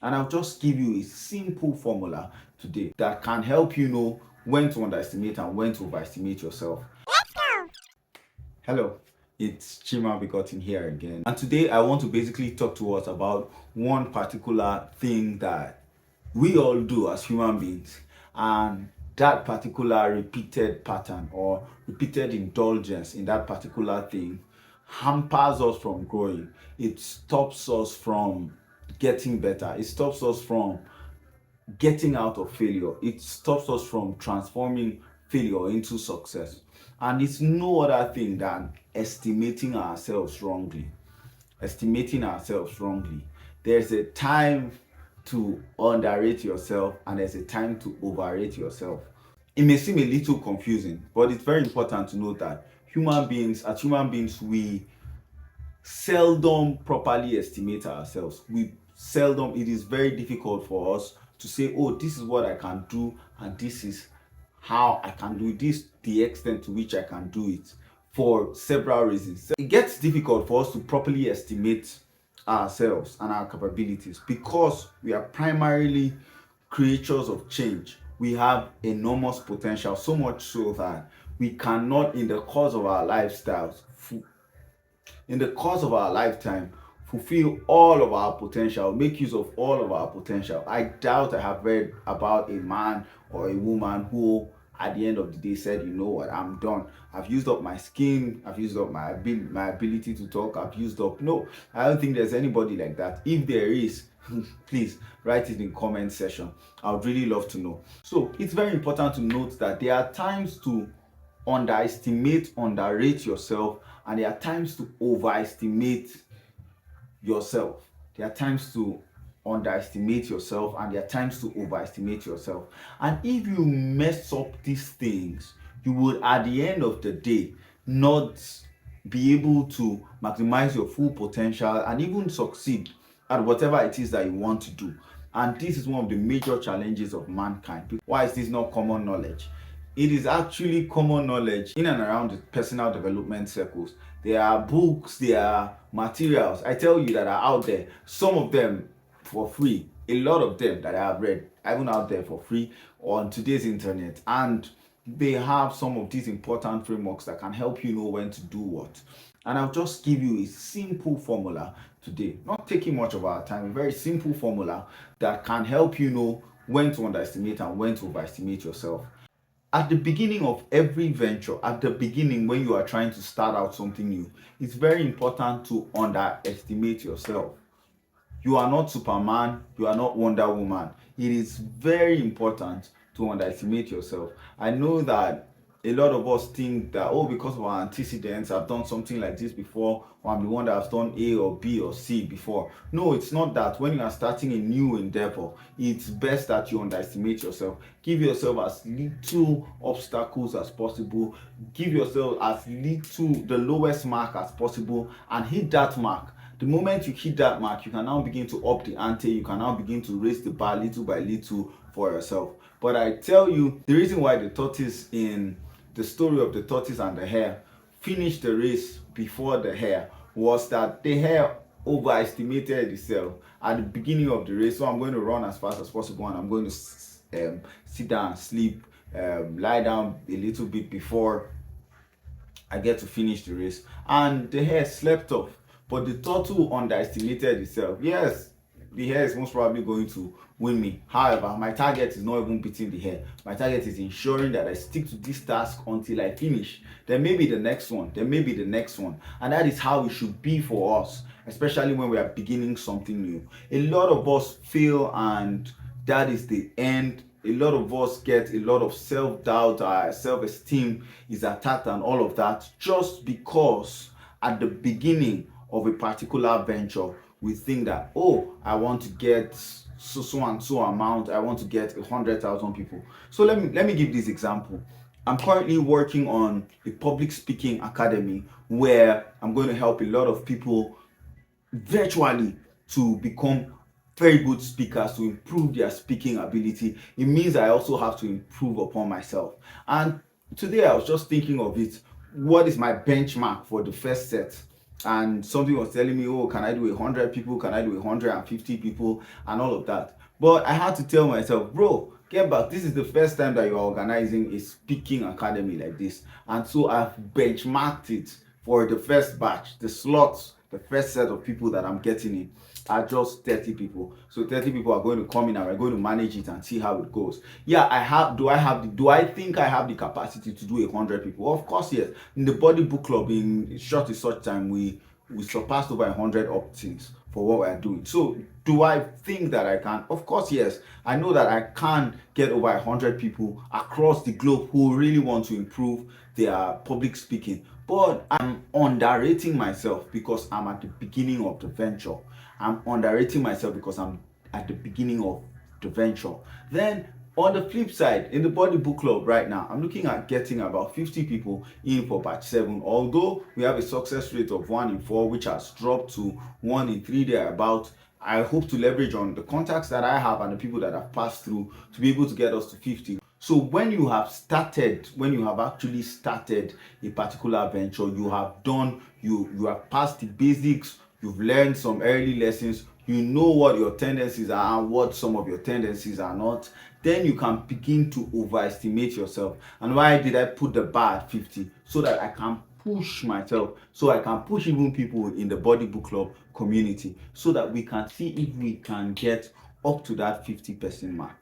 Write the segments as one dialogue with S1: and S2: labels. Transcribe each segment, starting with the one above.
S1: And I'll just give you a simple formula today that can help you know when to underestimate and when to overestimate yourself. Hello, it's Chima Begotten here again. And today I want to basically talk to us about one particular thing that we all do as human beings. And that particular repeated pattern or repeated indulgence in that particular thing hampers us from growing. It stops us from getting better. It stops us from getting out of failure. It stops us from transforming failure into success. And it's no other thing than estimating ourselves wrongly. Estimating ourselves wrongly. There's a time to underrate yourself and there's a time to overrate yourself. It may seem a little confusing, but it's very important to note that as human beings, we seldom properly estimate ourselves. It is very difficult for us to say, oh, this is what I can do, and this is how I can do this, the extent to which I can do it, for several reasons. It gets difficult for us to properly estimate ourselves and our capabilities because we are primarily creatures of change. We have enormous potential, so much so that we cannot, in the course of our lifetime, fulfill all of our potential, make use of all of our potential. I doubt I have read about a man or a woman who, at the end of the day, said, you know what, I'm done. I've used up my skin, I've used up my ability to talk, I've used up. No, I don't think there's anybody like that. If there is, please write it in comment section. I would really love to know. So it's very important to note that there are times to underrate yourself, and there are times to overestimate yourself. There are times to underestimate yourself, and there are times to overestimate yourself. And if you mess up these things, you would, at the end of the day, not be able to maximize your full potential and even succeed at whatever it is that you want to do. And this is one of the major challenges of mankind. Why is this not common knowledge? It is actually common knowledge in and around the personal development circles. There are books, there are materials, I tell you, that are out there. Some of them for free. A lot of them that I have read, even out there for free on today's internet. And they have some of these important frameworks that can help you know when to do what. And I'll just give you a simple formula today, not taking much of our time, a very simple formula that can help you know when to underestimate and when to overestimate yourself. At the beginning of every venture, at the beginning when you are trying to start out something new, it's very important to underestimate yourself. You are not Superman, you are not Wonder Woman. It is very important to underestimate yourself. I know that a lot of us think that, oh, because of our antecedents, I've done something like this before, or I'm the one that has done A or B or C before. No, it's not that. When you are starting a new endeavor, it's best that you underestimate yourself. Give yourself as little obstacles as possible. Give yourself as little, the lowest mark as possible, and hit that mark. The moment you hit that mark, you can now begin to up the ante. You can now begin to raise the bar little by little for yourself. But I tell you, the reason why the tortoise in the story of the tortoise and the hare finished the race before the hare was that the hare overestimated itself at the beginning of the race. So I'm going to run as fast as possible, and I'm going to sit down, sleep, lie down a little bit before I get to finish the race. And the hare slept off. But the turtle underestimated itself. Yes, the hare is most probably going to win me. However, my target is not even beating the hare. My target is ensuring that I stick to this task until I finish. There may be the next one. There may be the next one. And that is how it should be for us, especially when we are beginning something new. A lot of us fail, and that is the end. A lot of us get a lot of self-doubt, our self-esteem is attacked and all of that, just because at the beginning of a particular venture we think that, oh, I want to get so and so amount, I want to get 100,000 people. So let me give this example. I'm currently working on a public speaking academy where I'm going to help a lot of people virtually to become very good speakers, to improve their speaking ability. It means I also have to improve upon myself. And today I was just thinking of it. What is my benchmark for the first set? and something was telling me, oh, can I do 100 people, can I do 150 people, and all of that. But I had to tell myself, bro, get back, this is the first time that you're organizing a speaking academy like this. And so I've benchmarked it for the first batch, the slots, the first set of people that I'm getting in are just 30 people. So 30 people are going to come in and we're going to manage it and see how it goes. Yeah, do I think I have the capacity to do 100 people? Of course, yes. In the body book club, in short research time, we surpassed over 100 opt-ins for what we're doing. So do I think that I can? Of course, yes. I know that I can get over 100 people across the globe who really want to improve their public speaking. But I'm underrating myself because I'm at the beginning of the venture. I'm underrating myself because I'm at the beginning of the venture. Then on the flip side, in the body book club right now, I'm looking at getting about 50 people in for batch 7. Although we have a success rate of 1 in 4, which has dropped to 1 in 3 thereabout, I hope to leverage on the contacts that I have and the people that have passed through to be able to get us to 50. So when you have actually started a particular venture, you have passed the basics, you've learned some early lessons, you know what your tendencies are and what some of your tendencies are not, then you can begin to overestimate yourself. And why did I put the bar at 50? So that I can push myself, so I can push even people in the body book club community, so that we can see if we can get up to that 50% mark.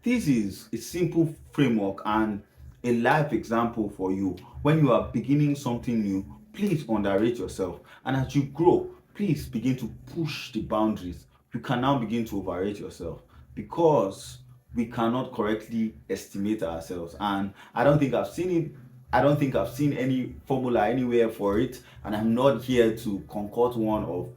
S1: This is a simple framework and a life example for you. When you are beginning something new, please underrate yourself. And as you grow, please begin to push the boundaries. You can now begin to overrate yourself because we cannot correctly estimate ourselves. And I don't think I've seen it. I don't think I've seen any formula anywhere for it. And I'm not here to concoct one or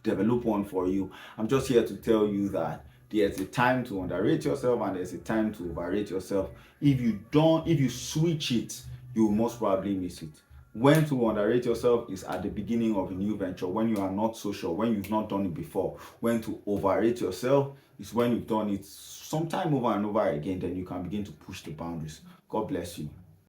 S1: develop one for you. I'm just here to tell you that there's a time to underrate yourself and there's a time to overrate yourself. If you switch it, you will most probably miss it. When to underrate yourself is at the beginning of a new venture, when you are not so sure, when you've not done it before. When to overrate yourself is when you've done it sometime over and over again, then you can begin to push the boundaries. God bless you.